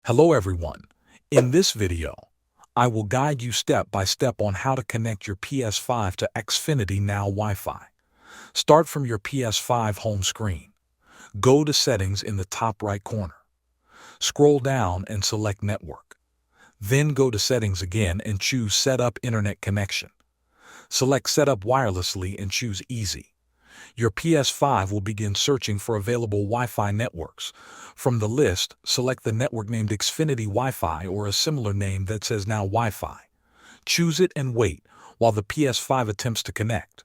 Hello everyone. In this video, I will guide you step by step on how to connect your PS5 to Xfinity NOW Wi-Fi. Start from your PS5 home screen. Go to Settings in the top right corner. Scroll down and select Network. Then go to Settings again and choose Set up Internet Connection. Select Set up wirelessly and choose Easy. Your PS5 will begin searching for available Wi-Fi networks. From the list, select the network named Xfinity Wi-Fi or a similar name that says Now Wi-Fi. Choose it and wait while the PS5 attempts to connect.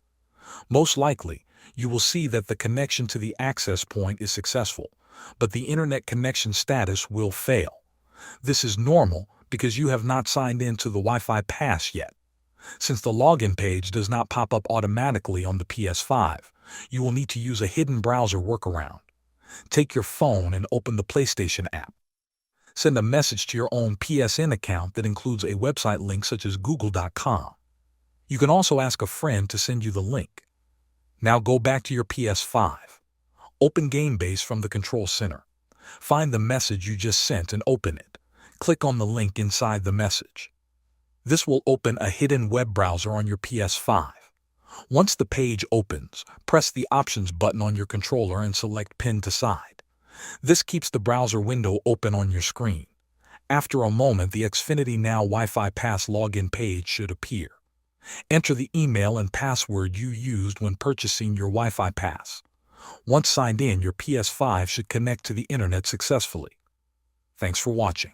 Most likely, you will see that the connection to the access point is successful, but the internet connection status will fail. This is normal because you have not signed in to the Wi-Fi Pass yet. Since the login page does not pop up automatically on the PS5, you will need to use a hidden browser workaround. Take your phone and open the PlayStation app. Send a message to your own PSN account that includes a website link such as google.com. You can also ask a friend to send you the link. Now go back to your PS5. Open GameBase from the Control Center. Find the message you just sent and open it. Click on the link inside the message. This will open a hidden web browser on your PS5. Once the page opens, press the Options button on your controller and select Pin to Side. This keeps the browser window open on your screen. After a moment, the Xfinity NOW Wi-Fi Pass login page should appear. Enter the email and password you used when purchasing your Wi-Fi Pass. Once signed in, your PS5 should connect to the internet successfully. Thanks for watching.